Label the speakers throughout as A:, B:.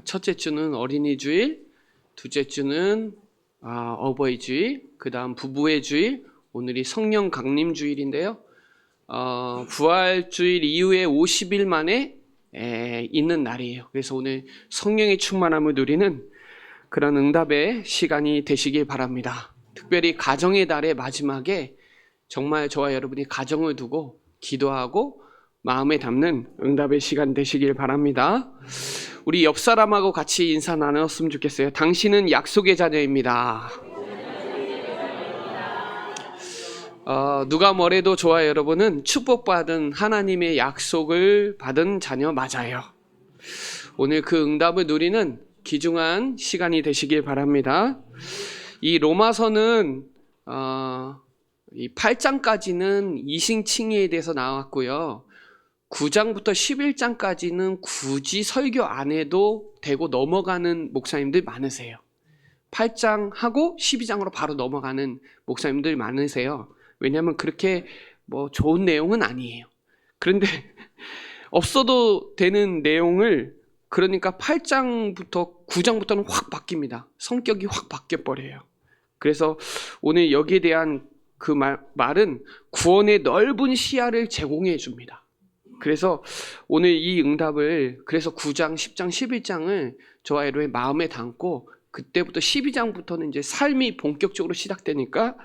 A: 첫째 주는 어린이 주일, 둘째 주는 어버이 주일, 그 다음 부부의 주일, 오늘이 성령 강림 주일인데요. 부활 주일 이후에 50일 만에 있는 날이에요. 그래서 오늘 성령의 충만함을 누리는 그런 응답의 시간이 되시길 바랍니다. 특별히 가정의 달의 마지막에 정말 저와 여러분이 가정을 두고 기도하고 마음에 담는 응답의 시간 되시길 바랍니다. 우리 옆 사람하고 같이 인사 나눴으면 좋겠어요. 당신은 약속의 자녀입니다. 누가 뭐래도 저와 여러분은 축복받은 하나님의 약속을 받은 자녀 맞아요. 오늘 그 응답을 누리는 귀중한 시간이 되시길 바랍니다. 이 로마서는 이 8장까지는 이신칭의에 대해서 나왔고요. 9장부터 11장까지는 굳이 설교 안 해도 되고 넘어가는 목사님들 많으세요. 8장 하고 12장으로 바로 넘어가는 목사님들 많으세요. 왜냐하면 그렇게 좋은 내용은 아니에요. 그런데 없어도 되는 내용을 그러니까 8장부터 9장부터는 확 바뀝니다. 성격이 확 바뀌어버려요. 그래서 오늘 여기에 대한 그 말은 구원의 넓은 시야를 제공해 줍니다. 그래서 오늘 이 응답을 그래서 9장, 10장, 11장을 저와 여러분의 마음에 담고 그때부터 12장부터는 이제 삶이 본격적으로 시작되니까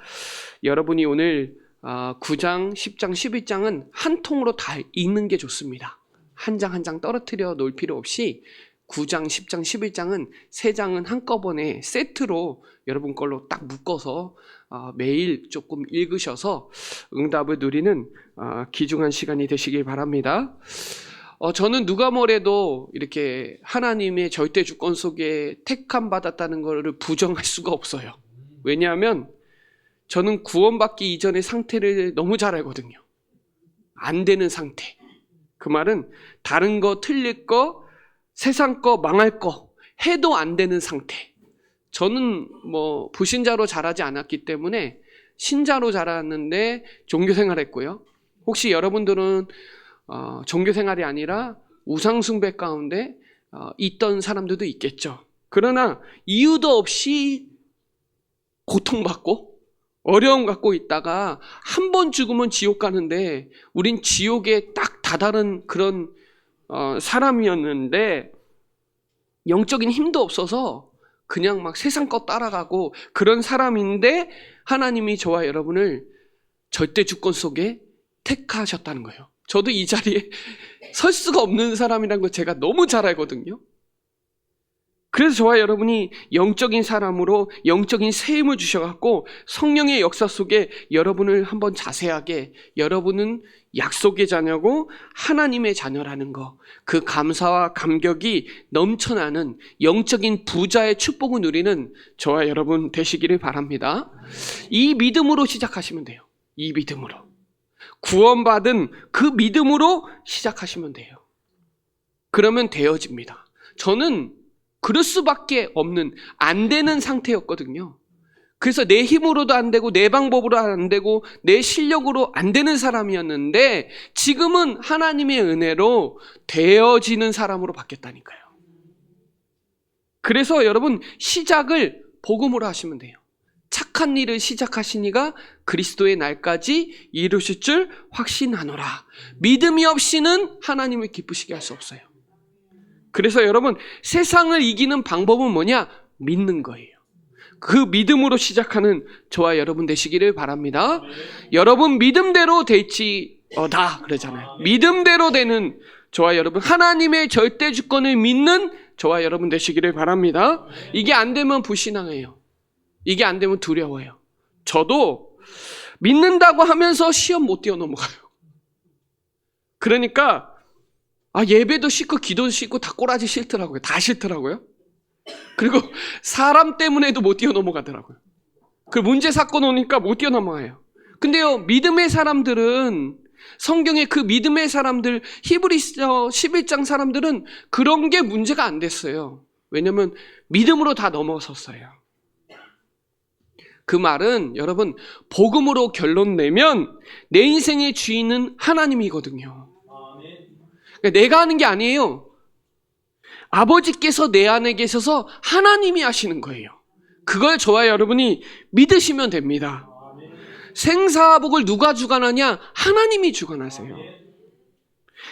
A: 여러분이 오늘 9장, 10장, 11장은 한 통으로 다 읽는 게 좋습니다. 한 장 한 장 떨어뜨려 놓을 필요 없이 9장, 10장, 11장은 세 장은 한꺼번에 세트로 여러분 걸로 딱 묶어서 매일 조금 읽으셔서 응답을 누리는 귀중한 시간이 되시길 바랍니다. 저는 누가 뭐래도 이렇게 하나님의 절대 주권 속에 택함 받았다는 것을 부정할 수가 없어요. 왜냐하면 저는 구원받기 이전의 상태를 너무 잘 알거든요. 안 되는 상태. 그 말은 다른 거, 틀릴 거, 세상 거, 망할 거 해도 안 되는 상태. 저는 불신자로 자라지 않았기 때문에 신자로 자랐는데 종교생활했고요. 혹시 여러분들은 종교생활이 아니라 우상숭배 가운데 있던 사람들도 있겠죠. 그러나 이유도 없이 고통받고 어려움 갖고 있다가 한 번 죽으면 지옥 가는데 우린 지옥에 딱 다다른 그런 사람이었는데 영적인 힘도 없어서 그냥 막 세상 것 따라가고 그런 사람인데 하나님이 저와 여러분을 절대 주권 속에 택하셨다는 거예요. 저도 이 자리에 설 수가 없는 사람이라는 걸 제가 너무 잘 알거든요. 그래서 저와 여러분이 영적인 사람으로 영적인 세임을 주셔갖고 성령의 역사 속에 여러분을 한번 자세하게 여러분은 약속의 자녀고 하나님의 자녀라는 거, 그 감사와 감격이 넘쳐나는 영적인 부자의 축복을 누리는 저와 여러분 되시기를 바랍니다. 이 믿음으로 시작하시면 돼요. 이 믿음으로. 구원받은 그 믿음으로 시작하시면 돼요. 그러면 되어집니다. 저는 그럴 수밖에 없는 안 되는 상태였거든요. 그래서 내 힘으로도 안 되고 내 방법으로 안 되고 내 실력으로 안 되는 사람이었는데 지금은 하나님의 은혜로 되어지는 사람으로 바뀌었다니까요. 그래서 여러분 시작을 복음으로 하시면 돼요. 착한 일을 시작하신 이가 그리스도의 날까지 이루실 줄 확신하노라. 믿음이 없이는 하나님을 기쁘시게 할 수 없어요. 그래서 여러분 세상을 이기는 방법은 뭐냐? 믿는 거예요. 그 믿음으로 시작하는 저와 여러분 되시기를 바랍니다. 여러분 믿음대로 될지어다 그러잖아요. 믿음대로 되는 저와 여러분 하나님의 절대 주권을 믿는 저와 여러분 되시기를 바랍니다. 이게 안 되면 불신앙해요. 이게 안 되면 두려워요. 저도 믿는다고 하면서 시험 못 뛰어넘어가요. 그러니까 예배도 싫고 기도도 싫고 다 꼬라지 싫더라고요. 다 싫더라고요. 그리고 사람 때문에도 못 뛰어넘어가더라고요. 그 문제 사건 오니까 못 뛰어넘어가요. 근데요, 믿음의 사람들은 성경의 그 믿음의 사람들 히브리서 11장 사람들은 그런 게 문제가 안 됐어요. 왜냐면 믿음으로 다 넘어섰어요. 그 말은 여러분 복음으로 결론 내면 내 인생의 주인은 하나님이거든요. 그러니까 내가 하는 게 아니에요. 아버지께서 내 안에 계셔서 하나님이 하시는 거예요. 그걸 저와 여러분이 믿으시면 됩니다. 생사복을 누가 주관하냐? 하나님이 주관하세요.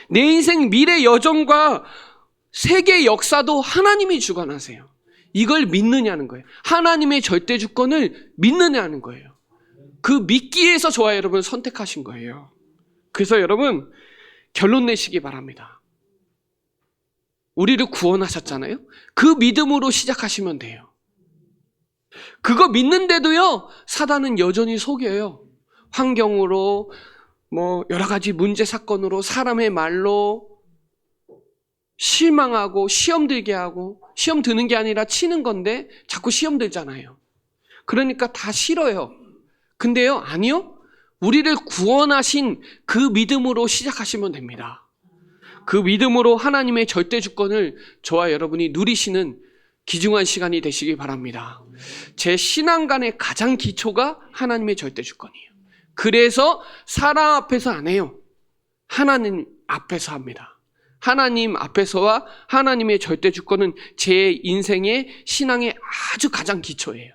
A: 내 인생 미래 여정과 세계 역사도 하나님이 주관하세요. 이걸 믿느냐는 거예요. 하나님의 절대 주권을 믿느냐는 거예요. 그 믿기에서 저와 여러분 선택하신 거예요. 그래서 여러분 결론 내시기 바랍니다. 우리를 구원하셨잖아요. 그 믿음으로 시작하시면 돼요. 그거 믿는데도요, 사단은 여전히 속여요. 환경으로, 여러 가지 문제 사건으로, 사람의 말로 실망하고 시험 들게 하고, 시험 드는 게 아니라 치는 건데 자꾸 시험 들잖아요. 그러니까 다 싫어요. 근데요, 아니요. 우리를 구원하신 그 믿음으로 시작하시면 됩니다. 그 믿음으로 하나님의 절대 주권을 저와 여러분이 누리시는 귀중한 시간이 되시기 바랍니다. 제 신앙관의 가장 기초가 하나님의 절대 주권이에요. 그래서 사람 앞에서 안 해요. 하나님 앞에서 합니다. 하나님 앞에서와 하나님의 절대 주권은 제 인생의 신앙의 아주 가장 기초예요.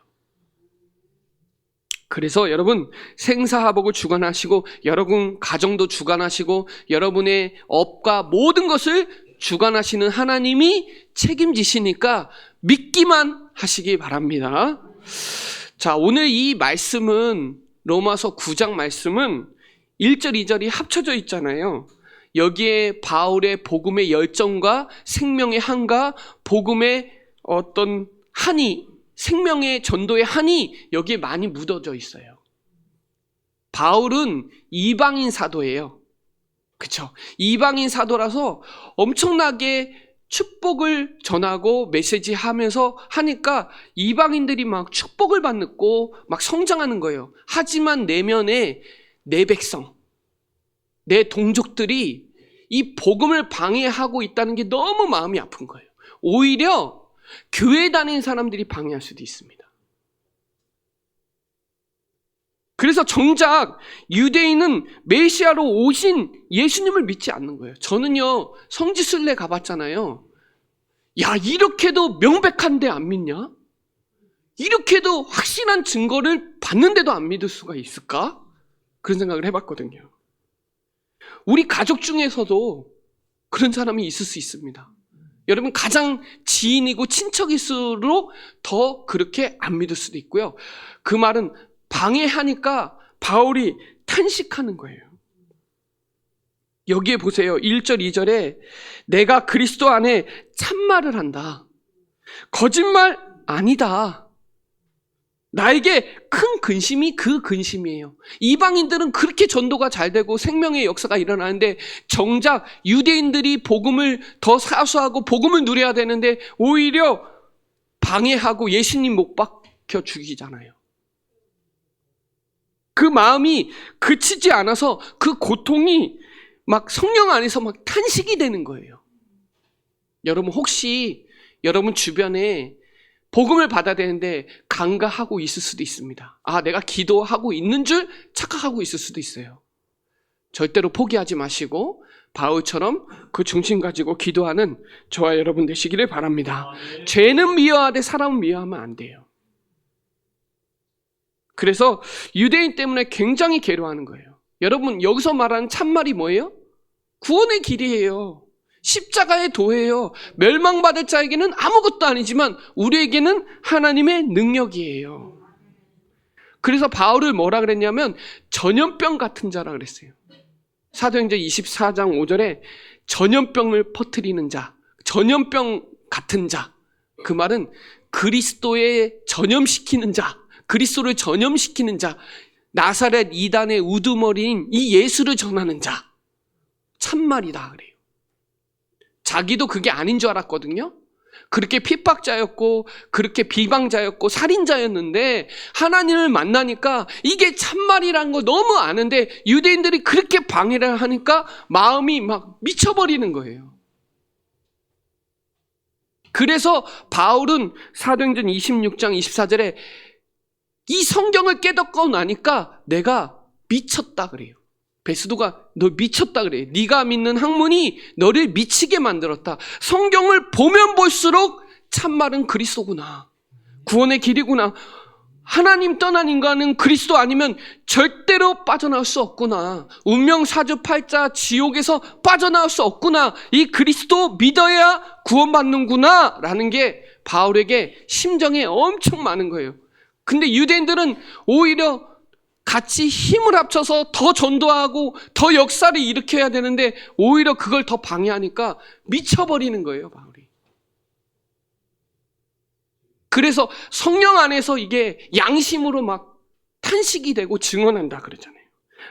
A: 그래서 여러분 생사화복을 주관하시고 여러분 가정도 주관하시고 여러분의 업과 모든 것을 주관하시는 하나님이 책임지시니까 믿기만 하시기 바랍니다. 자, 오늘 이 말씀은 로마서 9장 말씀은 1절 2절이 합쳐져 있잖아요. 여기에 바울의 복음의 열정과 생명의 한과 복음의 어떤 한이 생명의 전도의 한이 여기에 많이 묻어져 있어요. 바울은 이방인 사도예요. 그렇죠? 이방인 사도라서 엄청나게 축복을 전하고 메시지하면서 하니까 이방인들이 막 축복을 받고 막 성장하는 거예요. 하지만 내면에 내 백성, 내 동족들이 이 복음을 방해하고 있다는 게 너무 마음이 아픈 거예요. 오히려 교회 다니는 사람들이 방해할 수도 있습니다. 그래서 정작 유대인은 메시아로 오신 예수님을 믿지 않는 거예요. 저는요, 성지순례 가봤잖아요. 야, 이렇게도 명백한데 안 믿냐? 이렇게도 확실한 증거를 봤는데도 안 믿을 수가 있을까? 그런 생각을 해봤거든요. 우리 가족 중에서도 그런 사람이 있을 수 있습니다. 여러분 가장 지인이고 친척일수록 더 그렇게 안 믿을 수도 있고요. 그 말은 방해하니까 바울이 탄식하는 거예요. 여기에 보세요. 1절 2절에 내가 그리스도 안에 참말을 한다. 거짓말 아니다. 나에게 큰 근심이 그 근심이에요. 이방인들은 그렇게 전도가 잘 되고 생명의 역사가 일어나는데 정작 유대인들이 복음을 더 사수하고 복음을 누려야 되는데 오히려 방해하고 예수님 못 박혀 죽이잖아요. 그 마음이 그치지 않아서 그 고통이 막 성령 안에서 막 탄식이 되는 거예요. 여러분 혹시 여러분 주변에 복음을 받아야 되는데 간과하고 있을 수도 있습니다. 아, 내가 기도하고 있는 줄 착각하고 있을 수도 있어요. 절대로 포기하지 마시고 바울처럼 그 중심 가지고 기도하는 저와 여러분 되시기를 바랍니다. 죄는 미워하되 사람은 미워하면 안 돼요. 그래서 유대인 때문에 굉장히 괴로워하는 거예요. 여러분 여기서 말하는 참말이 뭐예요? 구원의 길이에요. 십자가의 도예요. 멸망받을 자에게는 아무것도 아니지만 우리에게는 하나님의 능력이에요. 그래서 바울을 뭐라 그랬냐면 전염병 같은 자라 그랬어요. 사도행전 24장 5절에 전염병을 퍼뜨리는 자, 전염병 같은 자. 그 말은 그리스도에 전염시키는 자, 그리스도를 전염시키는 자, 나사렛 이단의 우두머리인 이 예수를 전하는 자. 참말이다 그래요. 자기도 그게 아닌 줄 알았거든요. 그렇게 핍박자였고 그렇게 비방자였고 살인자였는데 하나님을 만나니까 이게 참말이라는 거 너무 아는데 유대인들이 그렇게 방해를 하니까 마음이 막 미쳐버리는 거예요. 그래서 바울은 사도행전 26장 24절에 이 성경을 깨닫고 나니까 내가 미쳤다 그래요. 베스도가 너 미쳤다 그래. 네가 믿는 학문이 너를 미치게 만들었다. 성경을 보면 볼수록 참말은 그리스도구나. 구원의 길이구나. 하나님 떠난 인간은 그리스도 아니면 절대로 빠져나올 수 없구나. 운명 사주팔자 지옥에서 빠져나올 수 없구나. 이 그리스도 믿어야 구원받는구나 라는 게 바울에게 심정에 엄청 많은 거예요. 근데 유대인들은 오히려 같이 힘을 합쳐서 더 전도하고 더 역사를 일으켜야 되는데 오히려 그걸 더 방해하니까 미쳐버리는 거예요, 바울이. 그래서 성령 안에서 이게 양심으로 막 탄식이 되고 증언한다 그러잖아요.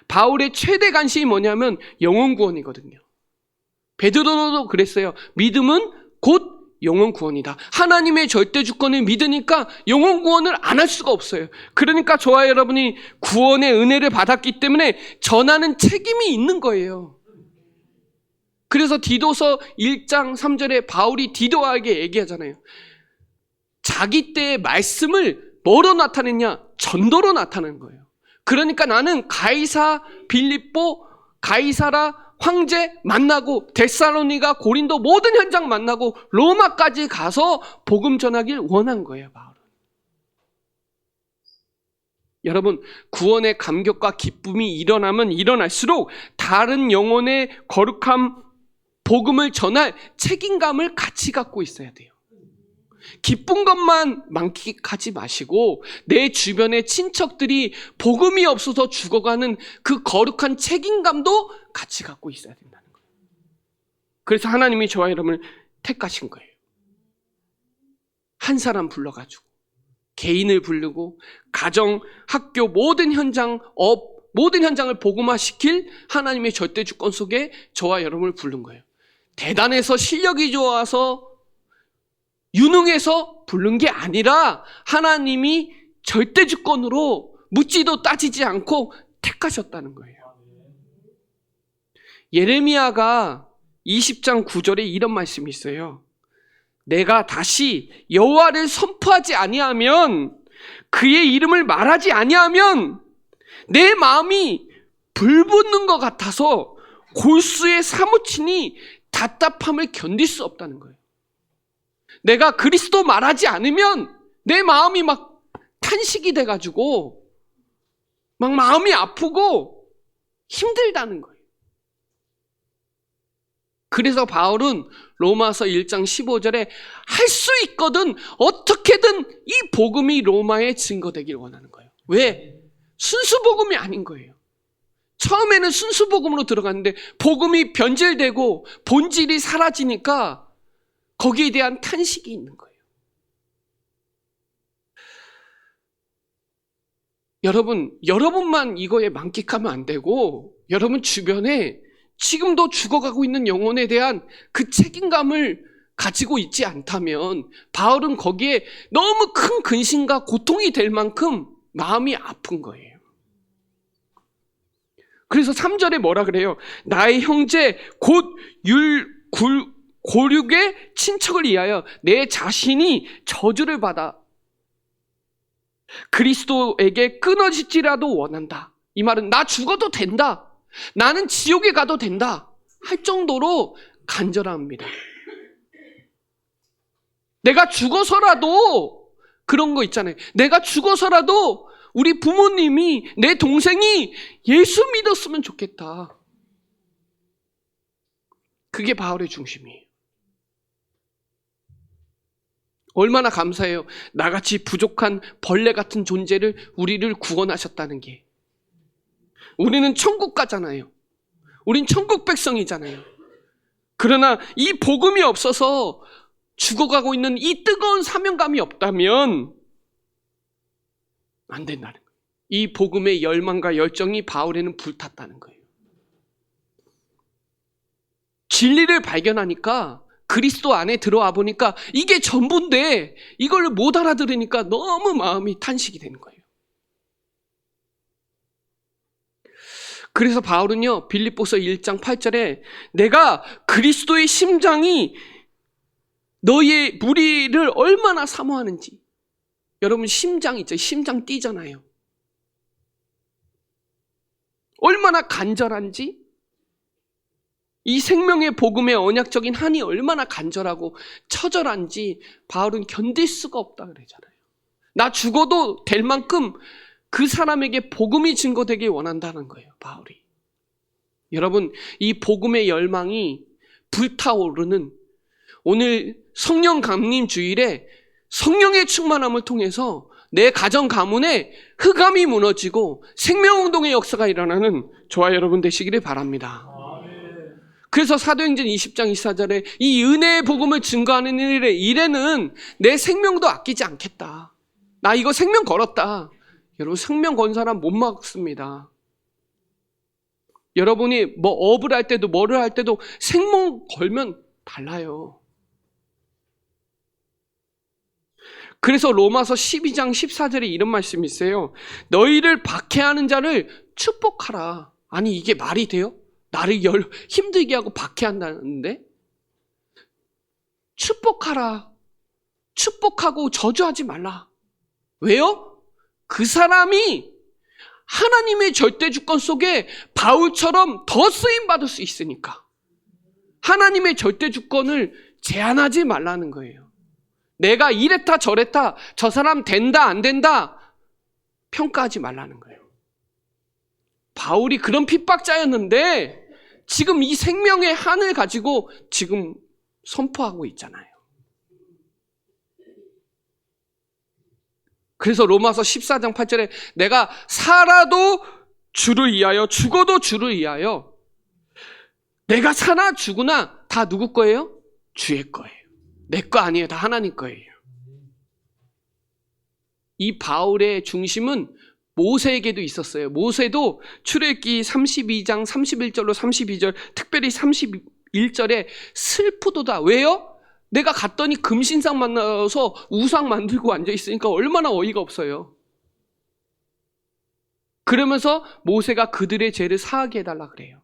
A: 바울의 최대 관심이 뭐냐면 영혼 구원이거든요. 베드로도 그랬어요. 믿음은 곧 영혼 구원이다. 하나님의 절대 주권을 믿으니까 영혼 구원을 안 할 수가 없어요. 그러니까 저와 여러분이 구원의 은혜를 받았기 때문에 전하는 책임이 있는 거예요. 그래서 디도서 1장 3절에 바울이 디도에게 얘기하잖아요. 자기 때의 말씀을 뭐로 나타냈냐? 전도로 나타낸 거예요. 그러니까 나는 가이사, 빌립보, 가이사라, 황제 만나고 데살로니가, 고린도 모든 현장 만나고 로마까지 가서 복음 전하길 원한 거예요, 바울은. 여러분, 구원의 감격과 기쁨이 일어나면 일어날수록 다른 영혼의 거룩함, 복음을 전할 책임감을 같이 갖고 있어야 돼요. 기쁜 것만 만끽하지 마시고 내 주변의 친척들이 복음이 없어서 죽어가는 그 거룩한 책임감도 같이 갖고 있어야 된다는 거예요. 그래서 하나님이 저와 여러분을 택하신 거예요. 한 사람 불러가지고 개인을 부르고 가정, 학교 모든 현장, 모든 현장을 복음화시킬 하나님의 절대 주권 속에 저와 여러분을 부른 거예요. 대단해서 실력이 좋아서 유능해서 부른 게 아니라 하나님이 절대 주권으로 묻지도 따지지 않고 택하셨다는 거예요. 예레미야가 20장 9절에 이런 말씀이 있어요. 내가 다시 여호와를 선포하지 아니하면, 그의 이름을 말하지 아니하면 내 마음이 불붙는 것 같아서 골수에 사무치니 답답함을 견딜 수 없다는 거예요. 내가 그리스도 말하지 않으면 내 마음이 막 탄식이 돼가지고 막 마음이 아프고 힘들다는 거예요. 그래서 바울은 로마서 1장 15절에 할 수 있거든 어떻게든 이 복음이 로마에 증거되길 원하는 거예요. 왜? 순수 복음이 아닌 거예요. 처음에는 순수 복음으로 들어갔는데 복음이 변질되고 본질이 사라지니까 거기에 대한 탄식이 있는 거예요. 여러분만 이거에 만끽하면 안 되고 여러분 주변에 지금도 죽어가고 있는 영혼에 대한 그 책임감을 가지고 있지 않다면 바울은 거기에 너무 큰 근심과 고통이 될 만큼 마음이 아픈 거예요. 그래서 3절에 뭐라 그래요? 나의 형제 곧 고륙의 친척을 위하여 내 자신이 저주를 받아 그리스도에게 끊어질지라도 원한다. 이 말은 나 죽어도 된다. 나는 지옥에 가도 된다. 할 정도로 간절합니다. 내가 죽어서라도 그런 거 있잖아요. 내가 죽어서라도 우리 부모님이, 내 동생이 예수 믿었으면 좋겠다. 그게 바울의 중심이에요. 얼마나 감사해요. 나같이 부족한 벌레 같은 존재를 우리를 구원하셨다는 게. 우리는 천국 가잖아요. 우린 천국 백성이잖아요. 그러나 이 복음이 없어서 죽어가고 있는 이 뜨거운 사명감이 없다면 안 된다는 거예요. 이 복음의 열망과 열정이 바울에는 불탔다는 거예요. 진리를 발견하니까 그리스도 안에 들어와 보니까 이게 전부인데 이걸 못 알아들으니까 너무 마음이 탄식이 되는 거예요. 그래서 바울은요, 빌립보서 1장 8절에 내가 그리스도의 심장이 너의 무리를 얼마나 사모하는지. 여러분 심장 있죠? 심장 뛰잖아요. 얼마나 간절한지, 이 생명의 복음의 언약적인 한이 얼마나 간절하고 처절한지 바울은 견딜 수가 없다 그러잖아요. 나 죽어도 될 만큼 그 사람에게 복음이 증거되길 원한다는 거예요, 바울이. 여러분, 이 복음의 열망이 불타오르는 오늘 성령 강림 주일에 성령의 충만함을 통해서 내 가정 가문에 흑암이 무너지고 생명운동의 역사가 일어나는 저와 여러분 되시기를 바랍니다. 그래서 사도행전 20장 24절에 이 은혜의 복음을 증거하는 일에는 내 생명도 아끼지 않겠다. 나 이거 생명 걸었다. 여러분, 생명 건 사람 못 막습니다. 여러분이 뭐 업을 할 때도 뭐를 할 때도 생명 걸면 달라요. 그래서 로마서 12장 14절에 이런 말씀이 있어요. 너희를 박해하는 자를 축복하라. 아니, 이게 말이 돼요? 나를 힘들게 하고 박해한다는데? 축복하라. 축복하고 저주하지 말라. 왜요? 그 사람이 하나님의 절대 주권 속에 바울처럼 더 쓰임받을 수 있으니까. 하나님의 절대 주권을 제한하지 말라는 거예요. 내가 이랬다 저랬다, 저 사람 된다 안 된다 평가하지 말라는 거예요. 바울이 그런 핍박자였는데 지금 이 생명의 한을 가지고 지금 선포하고 있잖아요. 그래서 로마서 14장 8절에 내가 살아도 주를 위하여 죽어도 주를 위하여, 내가 사나 죽으나 다 누구 거예요? 주의 거예요. 내 거 아니에요. 다 하나님 거예요. 이 바울의 중심은 모세에게도 있었어요. 모세도 출애굽기 32장 31절로 32절, 특별히 31절에 슬프도다. 왜요? 내가 갔더니 금신상 만나서 우상 만들고 앉아있으니까 얼마나 어이가 없어요. 그러면서 모세가 그들의 죄를 사하게 해달라 그래요.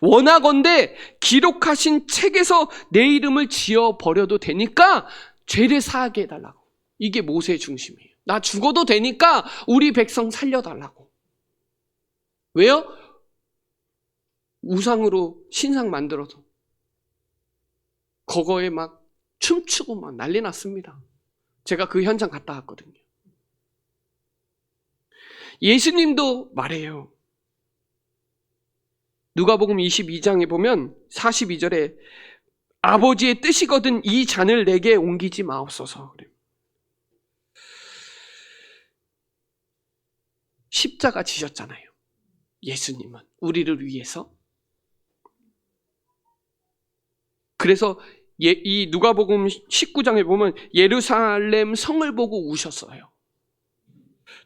A: 원하건대 기록하신 책에서 내 이름을 지어버려도 되니까 죄를 사하게 해달라고. 이게 모세의 중심이에요. 나 죽어도 되니까 우리 백성 살려달라고. 왜요? 우상으로 신상 만들어서 거거에 막 춤추고 막 난리 났습니다. 제가 그 현장 갔다 왔거든요. 예수님도 말해요. 누가복음 22장에 보면 42절에 아버지의 뜻이거든 이 잔을 내게 옮기지 마옵소서. 그래요. 십자가 지셨잖아요. 예수님은 우리를 위해서. 그래서 이 누가복음 19장에 보면 예루살렘 성을 보고 우셨어요.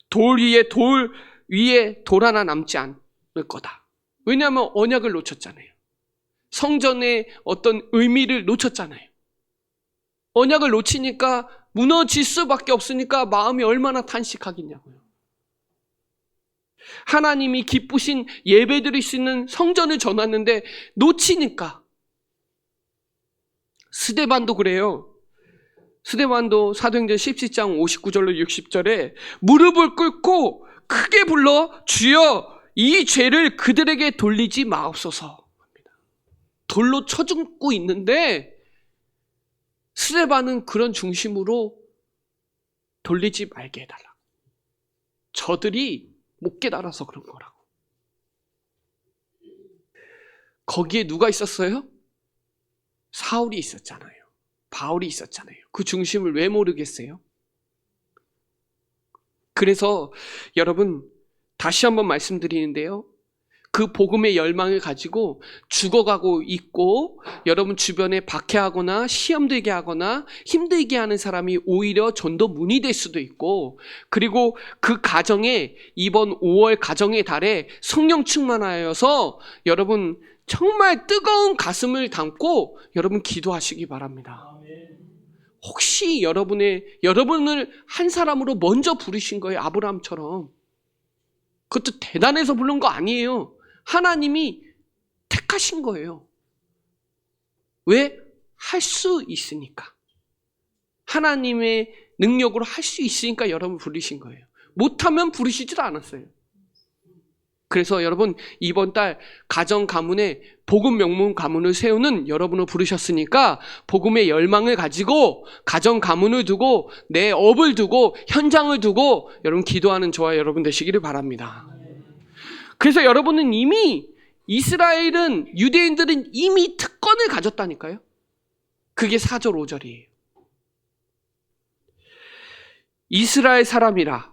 A: 돌 위에 돌 하나 남지 않을 거다. 왜냐하면 언약을 놓쳤잖아요. 성전의 어떤 의미를 놓쳤잖아요. 언약을 놓치니까 무너질 수밖에 없으니까 마음이 얼마나 탄식하겠냐고요. 하나님이 기쁘신 예배드릴 수 있는 성전을 전왔는데 놓치니까. 스데반도 그래요. 스데반도 사도행전 17장 59절로 60절에 무릎을 꿇고 크게 불러 주여 이 죄를 그들에게 돌리지 마옵소서. 돌로 쳐 죽고 있는데 스데반은 그런 중심으로 돌리지 말게 해달라. 저들이 못 깨달아서 그런 거라고. 거기에 누가 있었어요? 사울이 있었잖아요. 바울이 있었잖아요. 그 중심을 왜 모르겠어요? 그래서 여러분 다시 한번 말씀드리는데요. 그 복음의 열망을 가지고 죽어가고 있고 여러분 주변에 박해하거나 시험들게 하거나 힘들게 하는 사람이 오히려 전도문이 될 수도 있고, 그리고 그 가정에 이번 5월 가정의 달에 성령 충만하여서 여러분 정말 뜨거운 가슴을 담고 여러분 기도하시기 바랍니다. 혹시 여러분을 한 사람으로 먼저 부르신 거예요. 아브라함처럼. 그것도 대단해서 부른 거 아니에요. 하나님이 택하신 거예요. 왜? 할 수 있으니까. 하나님의 능력으로 할 수 있으니까 여러분 부르신 거예요. 못하면 부르시지도 않았어요. 그래서 여러분 이번 달 가정 가문에 복음 명문 가문을 세우는 여러분을 부르셨으니까 복음의 열망을 가지고 가정 가문을 두고 내 업을 두고 현장을 두고 여러분 기도하는 저와 여러분 되시기를 바랍니다. 그래서 여러분은 이미 이스라엘은 유대인들은 이미 특권을 가졌다니까요. 그게 4절 5절이에요. 이스라엘 사람이라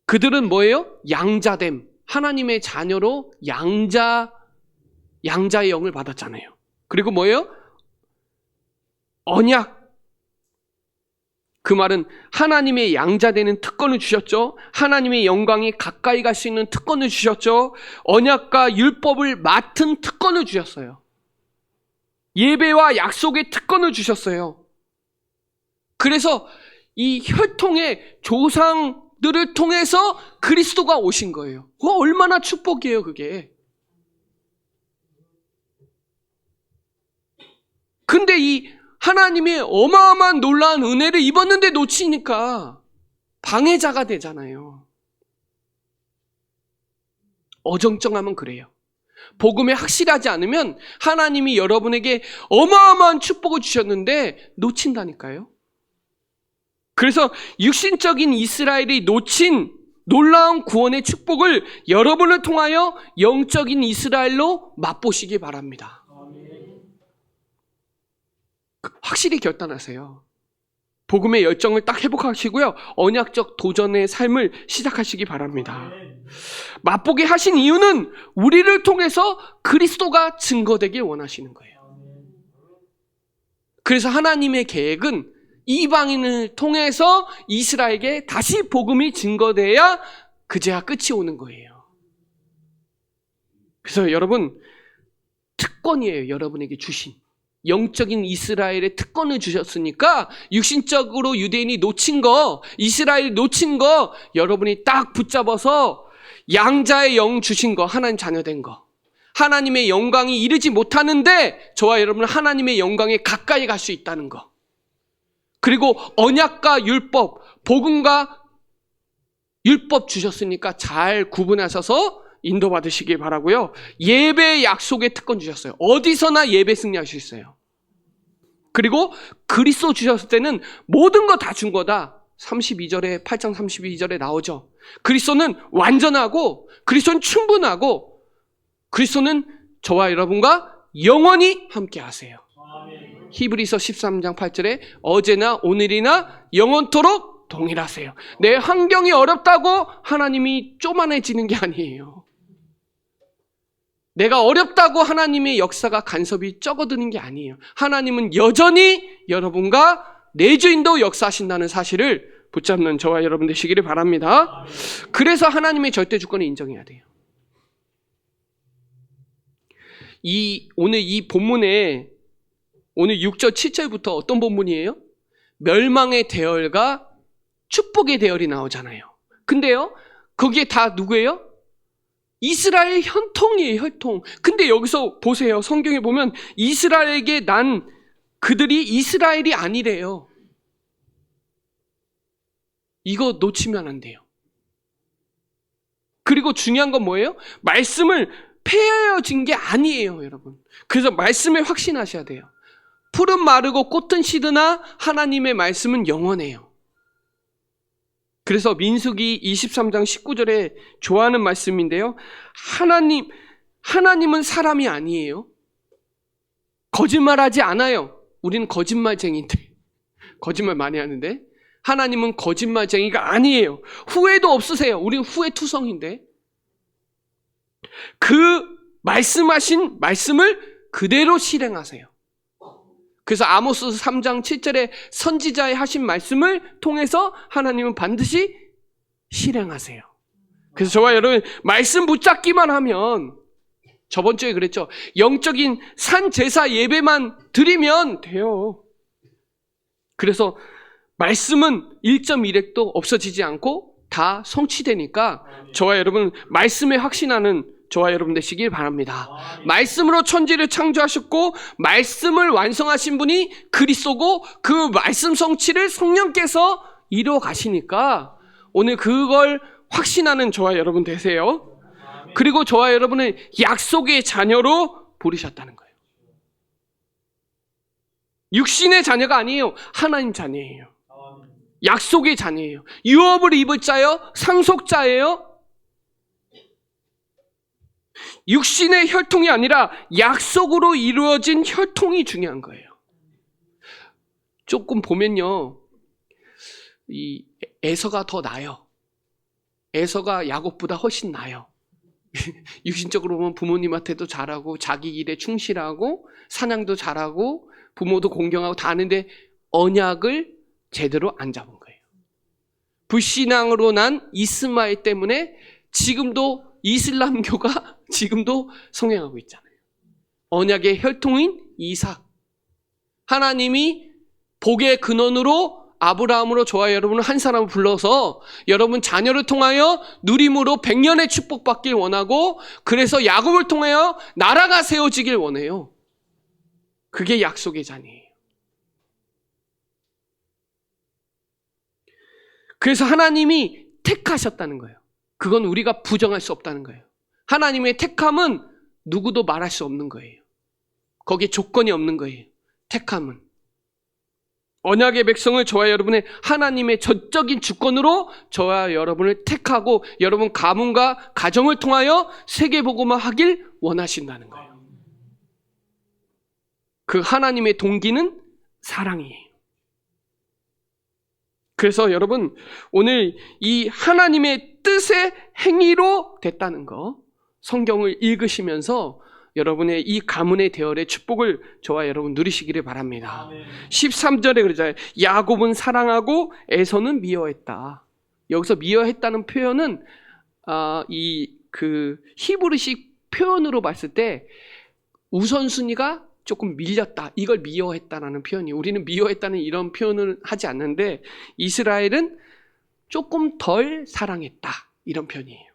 A: 그들은 뭐예요? 양자됨. 하나님의 자녀로 양자의 영을 받았잖아요. 그리고 뭐예요? 언약. 그 말은 하나님의 양자되는 특권을 주셨죠. 하나님의 영광이 가까이 갈 수 있는 특권을 주셨죠. 언약과 율법을 맡은 특권을 주셨어요. 예배와 약속의 특권을 주셨어요. 그래서 이 혈통의 조상들을 통해서 그리스도가 오신 거예요. 얼마나 축복이에요, 그게. 근데 이 하나님의 어마어마한 놀라운 은혜를 입었는데 놓치니까 방해자가 되잖아요. 어정쩡하면 그래요. 복음에 확실하지 않으면 하나님이 여러분에게 어마어마한 축복을 주셨는데 놓친다니까요. 그래서 육신적인 이스라엘이 놓친 놀라운 구원의 축복을 여러분을 통하여 영적인 이스라엘로 맛보시기 바랍니다. 확실히 결단하세요. 복음의 열정을 딱 회복하시고요. 언약적 도전의 삶을 시작하시기 바랍니다. 맛보게 하신 이유는 우리를 통해서 그리스도가 증거되길 원하시는 거예요. 그래서 하나님의 계획은 이방인을 통해서 이스라엘에게 다시 복음이 증거돼야 그제야 끝이 오는 거예요. 그래서 여러분, 특권이에요. 여러분에게 주신. 영적인 이스라엘의 특권을 주셨으니까 육신적으로 유대인이 놓친 거, 이스라엘이 놓친 거 여러분이 딱 붙잡아서 양자의 영 주신 거, 하나님 자녀된 거, 하나님의 영광이 이르지 못하는데 저와 여러분은 하나님의 영광에 가까이 갈 수 있다는 거, 그리고 언약과 율법, 복음과 율법 주셨으니까 잘 구분하셔서 인도받으시길 바라고요. 예배의 약속의 특권 주셨어요. 어디서나 예배 승리할 수 있어요. 그리고 그리스도 주셨을 때는 모든 거 다 준 거다. 32절에 8장 32절에 나오죠. 그리스도는 완전하고 그리스도는 충분하고 그리스도는 저와 여러분과 영원히 함께 하세요. 히브리서 13장 8절에 어제나 오늘이나 영원토록 동일하세요. 내 환경이 어렵다고 하나님이 쪼만해지는 게 아니에요. 내가 어렵다고 하나님의 역사가 간섭이 적어드는 게 아니에요. 하나님은 여전히 여러분과 내주인도 역사하신다는 사실을 붙잡는 저와 여러분 되시기를 바랍니다. 그래서 하나님의 절대 주권을 인정해야 돼요. 오늘 이 본문에 오늘 6절 7절부터 어떤 본문이에요? 멸망의 대열과 축복의 대열이 나오잖아요. 근데요, 그게 다 누구예요? 이스라엘 혈통이에요, 혈통. 근데 여기서 보세요. 성경에 보면 이스라엘에게 난 그들이 이스라엘이 아니래요. 이거 놓치면 안 돼요. 그리고 중요한 건 뭐예요? 말씀을 폐하여진 게 아니에요, 여러분. 그래서 말씀에 확신하셔야 돼요. 풀은 마르고 꽃은 시드나 하나님의 말씀은 영원해요. 그래서 민수기 23장 19절에 좋아하는 말씀인데요. 하나님은 사람이 아니에요. 거짓말하지 않아요. 우리는 거짓말쟁이인데, 거짓말 많이 하는데 하나님은 거짓말쟁이가 아니에요. 후회도 없으세요. 우리는 후회투성인데 그 말씀하신 말씀을 그대로 실행하세요. 그래서 아모스 3장 7절에 선지자의 하신 말씀을 통해서 하나님은 반드시 실행하세요. 그래서 저와 여러분 말씀 붙잡기만 하면, 저번 주에 그랬죠. 영적인 산 제사 예배만 드리면 돼요. 그래서 말씀은 1.1핵도 없어지지 않고 다 성취되니까 저와 여러분 말씀에 확신하는 저와 여러분 되시길 바랍니다. 말씀으로 천지를 창조하셨고 말씀을 완성하신 분이 그리스도고 그 말씀 성취를 성령께서 이루어 가시니까 오늘 그걸 확신하는 저와 여러분 되세요. 그리고 저와 여러분은 약속의 자녀로 부르셨다는 거예요. 육신의 자녀가 아니에요. 하나님 자녀예요. 약속의 자녀예요. 유업을 입을 자요, 상속자예요. 육신의 혈통이 아니라 약속으로 이루어진 혈통이 중요한 거예요. 조금 보면요, 이 에서가 더 나아요. 에서가 야곱보다 훨씬 나아요. 육신적으로 보면 부모님한테도 잘하고 자기 일에 충실하고 사냥도 잘하고 부모도 공경하고 다 하는데 언약을 제대로 안 잡은 거예요. 불신앙으로 난 이스마엘 때문에 지금도 이슬람교가 지금도 성행하고 있잖아요. 언약의 혈통인 이삭. 하나님이 복의 근원으로 아브라함으로 저와 여러분을 한 사람을 불러서 여러분 자녀를 통하여 누림으로 100년의 축복받길 원하고, 그래서 야곱을 통하여 나라가 세워지길 원해요. 그게 약속의 자녀예요. 그래서 하나님이 택하셨다는 거예요. 그건 우리가 부정할 수 없다는 거예요. 하나님의 택함은 누구도 말할 수 없는 거예요. 거기에 조건이 없는 거예요. 택함은. 언약의 백성을 저와 여러분의 하나님의 전적인 주권으로 저와 여러분을 택하고 여러분 가문과 가정을 통하여 세계복음화 하길 원하신다는 거예요. 그 하나님의 동기는 사랑이에요. 그래서 여러분 오늘 이 하나님의 뜻의 행위로 됐다는 거, 성경을 읽으시면서 여러분의 이 가문의 대열의 축복을 저와 여러분 누리시기를 바랍니다. 13절에 그러잖아요. 야곱은 사랑하고 에서는 미워했다. 여기서 미워했다는 표현은 히브리식 표현으로 봤을 때 우선순위가 조금 밀렸다, 이걸 미워했다라는 표현이에요. 우리는 미워했다는 이런 표현을 하지 않는데 이스라엘은 조금 덜 사랑했다, 이런 표현이에요.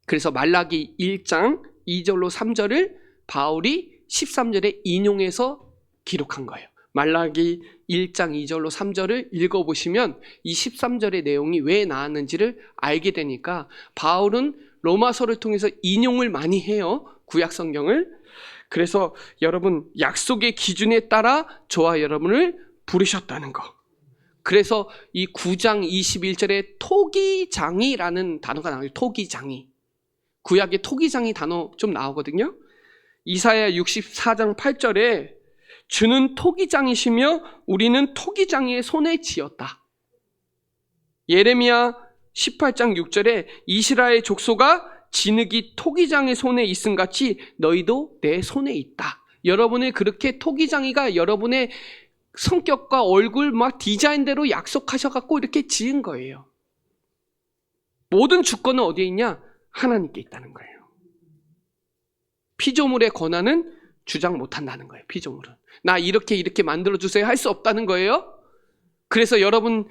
A: 그래서 말라기 1장 2절로 3절을 바울이 13절에 인용해서 기록한 거예요. 말라기 1장 2절로 3절을 읽어보시면 이 13절의 내용이 왜 나왔는지를 알게 되니까, 바울은 로마서를 통해서 인용을 많이 해요, 구약 성경을. 그래서 여러분 약속의 기준에 따라 저와 여러분을 부르셨다는 거. 그래서 이 9장 21절에 토기장이라는 단어가 나와요. 토기장이. 구약에 토기장이 단어 좀 나오거든요. 이사야 64장 8절에 주는 토기장이시며 우리는 토기장이의 손에 쥐었다. 예레미야 18장 6절에 이스라엘 족속아 진흙이 토기장의 손에 있음 같이 너희도 내 손에 있다. 여러분의 그렇게 토기장이가 여러분의 성격과 얼굴 막 디자인대로 약속하셔갖고 이렇게 지은 거예요. 모든 주권은 어디에 있냐? 하나님께 있다는 거예요. 피조물의 권한은 주장 못한다는 거예요. 피조물은 나 이렇게 만들어주세요 할 수 없다는 거예요. 그래서 여러분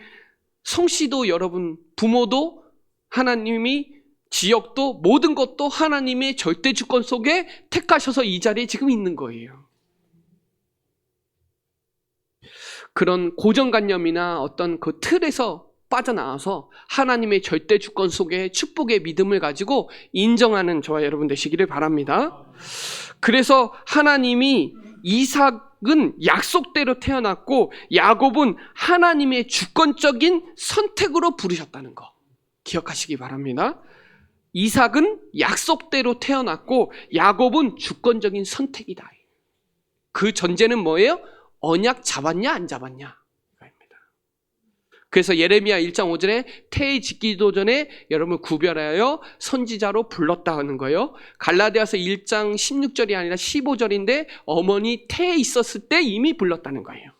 A: 성씨도 여러분 부모도 하나님이 지역도 모든 것도 하나님의 절대 주권 속에 택하셔서 이 자리에 지금 있는 거예요. 그런 고정관념이나 어떤 그 틀에서 빠져나와서 하나님의 절대 주권 속에 축복의 믿음을 가지고 인정하는 저와 여러분 되시기를 바랍니다. 그래서 하나님이 이삭은 약속대로 태어났고 야곱은 하나님의 주권적인 선택으로 부르셨다는 거 기억하시기 바랍니다. 이삭은 약속대로 태어났고 야곱은 주권적인 선택이다. 그 전제는 뭐예요? 언약 잡았냐 안 잡았냐. 그래서 예레미야 1장 5절에 태에 짓기도 전에 여러분을 구별하여 선지자로 불렀다 하는 거예요. 갈라디아서 1장 16절이 아니라 15절인데 어머니 태에 있었을 때 이미 불렀다는 거예요.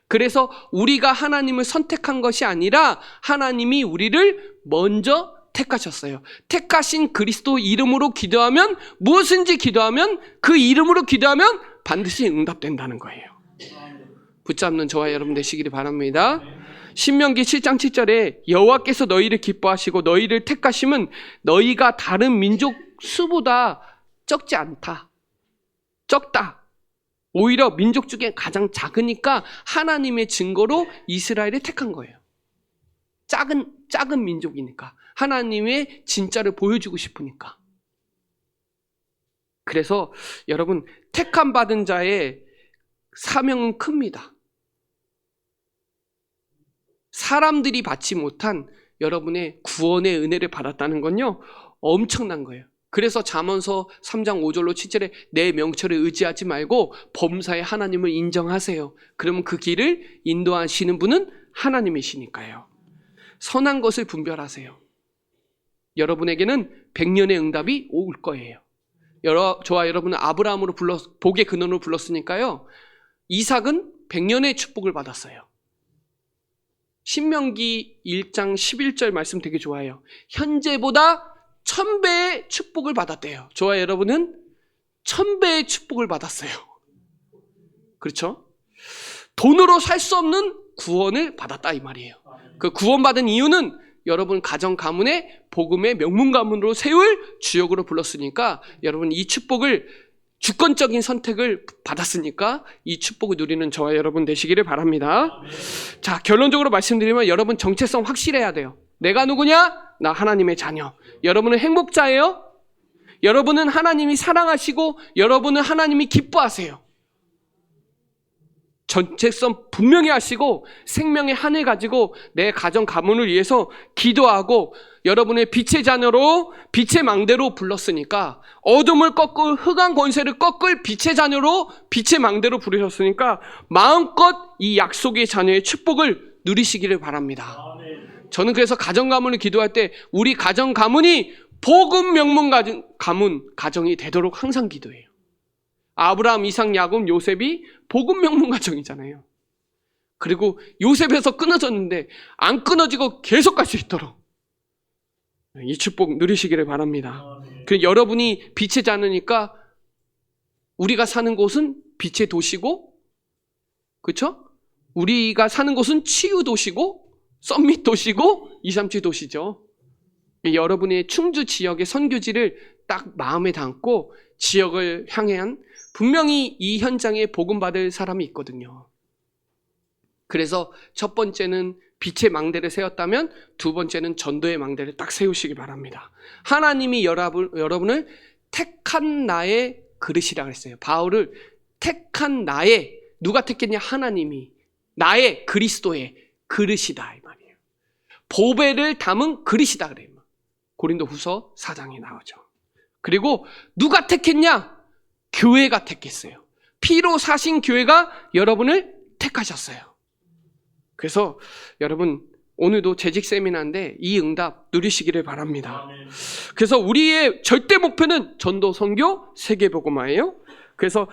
A: 그래서 우리가 하나님을 선택한 것이 아니라 하나님이 우리를 먼저 택하셨어요. 택하신 그리스도 이름으로 기도하면, 무엇인지 기도하면, 그 이름으로 기도하면 반드시 응답된다는 거예요. 붙잡는 저와 여러분 되시기를 바랍니다. 신명기 7장 7절에 여호와께서 너희를 기뻐하시고 너희를 택하심은 너희가 다른 민족 수보다 적지 않다. 적다. 오히려 민족 중에 가장 작으니까 하나님의 증거로 이스라엘을 택한 거예요. 작은 민족이니까. 하나님의 진짜를 보여주고 싶으니까. 그래서 여러분, 택함 받은 자의 사명은 큽니다. 사람들이 받지 못한 여러분의 구원의 은혜를 받았다는 건요, 엄청난 거예요. 그래서 잠언서 3장 5절로 7절에 내 명철을 의지하지 말고 범사의 하나님을 인정하세요. 그러면 그 길을 인도하시는 분은 하나님이시니까요. 선한 것을 분별하세요. 여러분에게는 100년의 응답이 올 거예요. 저와 여러분은 아브라함으로 복의 근원으로 불렀으니까요. 이삭은 100년의 축복을 받았어요. 신명기 1장 11절 말씀 되게 좋아요. 현재보다 1000배의 축복을 받았대요. 저와 여러분은 1000배의 축복을 받았어요. 그렇죠? 돈으로 살 수 없는 구원을 받았다 이 말이에요. 그 구원받은 이유는 여러분 가정 가문의 복음의 명문 가문으로 세울 주역으로 불렀으니까 여러분 이 축복을 주권적인 선택을 받았으니까 이 축복을 누리는 저와 여러분 되시기를 바랍니다. 자, 결론적으로 말씀드리면 여러분 정체성 확실해야 돼요. 내가 누구냐? 나 하나님의 자녀. 여러분은 행복자예요? 여러분은 하나님이 사랑하시고 여러분은 하나님이 기뻐하세요. 정체성 분명히 하시고 생명의 한을 가지고 내 가정 가문을 위해서 기도하고 여러분의 빛의 자녀로 빛의 망대로 불렀으니까 어둠을 꺾을 흑암 권세를 꺾을 빛의 자녀로 빛의 망대로 부르셨으니까 마음껏 이 약속의 자녀의 축복을 누리시기를 바랍니다. 저는 그래서 가정 가문을 기도할 때 우리 가정 가문이 복음 명문 가정이 되도록 항상 기도해요. 아브라함, 이삭, 야곱, 요셉이 복음 명문 가정이잖아요. 그리고 요셉에서 끊어졌는데 안 끊어지고 계속 갈 수 있도록 이 축복 누리시기를 바랍니다. 그 여러분이 빛의 자녀니까 우리가 사는 곳은 빛의 도시고, 그렇죠? 우리가 사는 곳은 치유 도시고, 썸밋 도시고, 237 도시죠. 여러분의 충주 지역의 선교지를 딱 마음에 담고 지역을 향한 분명히 이 현장에 복음 받을 사람이 있거든요. 그래서 첫 번째는 빛의 망대를 세웠다면 두 번째는 전도의 망대를 딱 세우시기 바랍니다. 하나님이 여러분을 택한 나의 그릇이라 그랬어요. 바울을 택한 나의, 누가 택했냐? 하나님이 나의 그리스도의 그릇이다 이 말이에요. 보배를 담은 그릇이다 그래요. 고린도후서 4장에 나오죠. 그리고 누가 택했냐? 교회가 택했어요. 피로 사신 교회가 여러분을 택하셨어요. 그래서 여러분 오늘도 재직 세미나인데 이 응답 누리시기를 바랍니다. 그래서 우리의 절대 목표는 전도, 선교, 세계복음화예요. 그래서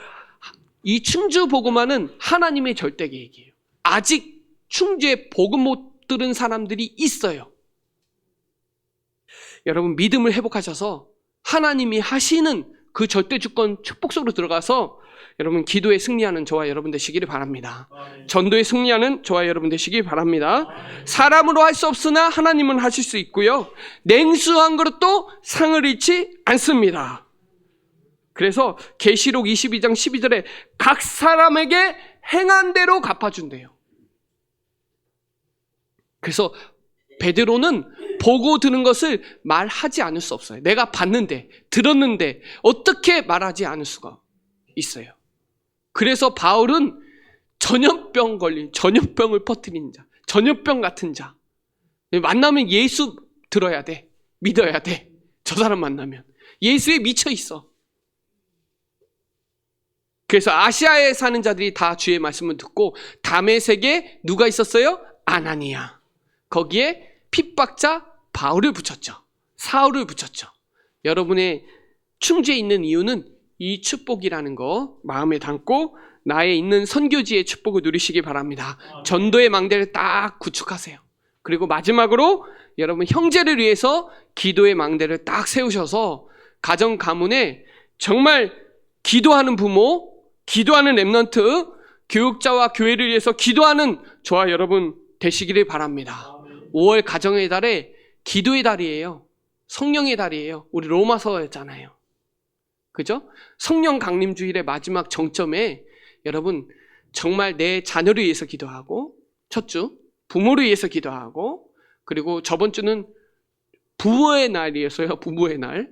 A: 이 충주 복음화는 하나님의 절대 계획이에요. 아직 충주에 복음 못 들은 사람들이 있어요. 여러분 믿음을 회복하셔서 하나님이 하시는 그 절대 주권 축복 속으로 들어가서 여러분 기도에 승리하는 저와 여러분 되시기를 바랍니다. 전도에 승리하는 저와 여러분 되시기 바랍니다. 사람으로 할 수 없으나 하나님은 하실 수 있고요. 냉수한 그릇도 상을 잃지 않습니다. 그래서 계시록 22장 12절에 각 사람에게 행한 대로 갚아준대요. 그래서 베드로는 보고 들은 것을 말하지 않을 수 없어요. 내가 봤는데, 들었는데 어떻게 말하지 않을 수가 있어요. 그래서 바울은 전염병을 퍼뜨린 자, 전염병 같은 자. 만나면 예수 들어야 돼. 믿어야 돼. 저 사람 만나면. 예수에 미쳐 있어. 그래서 아시아에 사는 자들이 다 주의 말씀을 듣고 다메섹에 누가 있었어요? 아나니아. 거기에 핍박자 바울을 붙였죠. 사울을 붙였죠. 여러분의 충주에 있는 이유는 이 축복이라는 거 마음에 담고 나의 있는 선교지의 축복을 누리시기 바랍니다. 전도의 망대를 딱 구축하세요. 그리고 마지막으로 여러분 형제를 위해서 기도의 망대를 딱 세우셔서 가정 가문에 정말 기도하는 부모, 기도하는 렘넌트, 교육자와 교회를 위해서 기도하는 저와 여러분 되시기를 바랍니다. 5월 가정의 달에 기도의 달이에요. 성령의 달이에요. 우리 로마서였잖아요. 그죠? 성령 강림 주일의 마지막 정점에 여러분 정말 내 자녀를 위해서 기도하고 첫 주 부모를 위해서 기도하고 그리고 저번 주는 부부의 날이었어요. 부부의 날.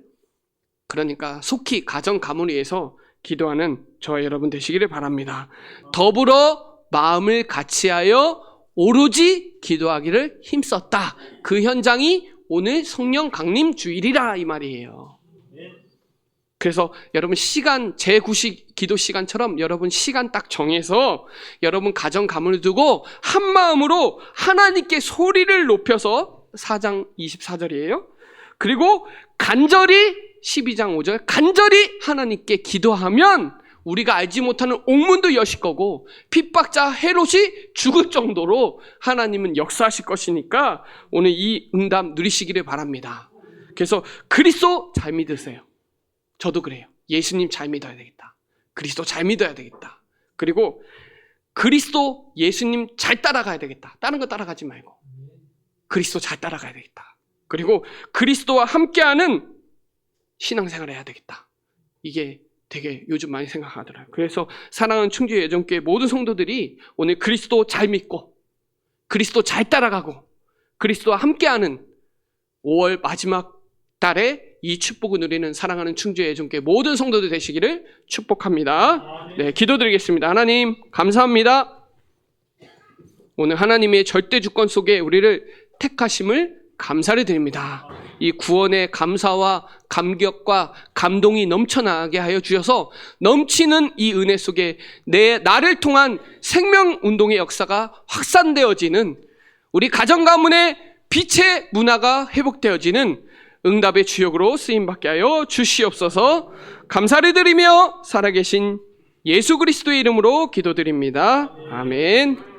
A: 그러니까 속히 가정 가문을 위해서 기도하는 저와 여러분 되시기를 바랍니다. 더불어 마음을 같이하여 오로지 기도하기를 힘썼다. 그 현장이 오늘 성령 강림 주일이라 이 말이에요. 그래서 여러분 시간, 제9시 기도 시간처럼 여러분 시간 딱 정해서 여러분 가정 가문을 두고 한 마음으로 하나님께 소리를 높여서 4장 24절이에요. 그리고 간절히 12장 5절 간절히 하나님께 기도하면 우리가 알지 못하는 옥문도 여실 거고 핍박자 헤롯이 죽을 정도로 하나님은 역사하실 것이니까 오늘 이 응답 누리시기를 바랍니다. 그래서 그리스도 잘 믿으세요. 저도 그래요. 예수님 잘 믿어야 되겠다. 그리스도 잘 믿어야 되겠다. 그리고 그리스도 예수님 잘 따라가야 되겠다. 다른 거 따라가지 말고 그리스도 잘 따라가야 되겠다. 그리고 그리스도와 함께하는 신앙생활을 해야 되겠다. 이게 되게 요즘 많이 생각하더라고요. 그래서 사랑하는 충주 예정교회 모든 성도들이 오늘 그리스도 잘 믿고 그리스도 잘 따라가고 그리스도와 함께하는 5월 마지막 달에 이 축복을 누리는 사랑하는 충주 예정교회 모든 성도들 되시기를 축복합니다. 네, 기도드리겠습니다. 하나님 감사합니다. 오늘 하나님의 절대 주권 속에 우리를 택하심을 감사를 드립니다. 이 구원의 감사와 감격과 감동이 넘쳐나게 하여 주셔서 넘치는 이 은혜 속에 나를 통한 생명운동의 역사가 확산되어지는 우리 가정 가문의 빛의 문화가 회복되어지는 응답의 주역으로 쓰임받게 하여 주시옵소서. 감사를 드리며 살아계신 예수 그리스도의 이름으로 기도드립니다. 아멘.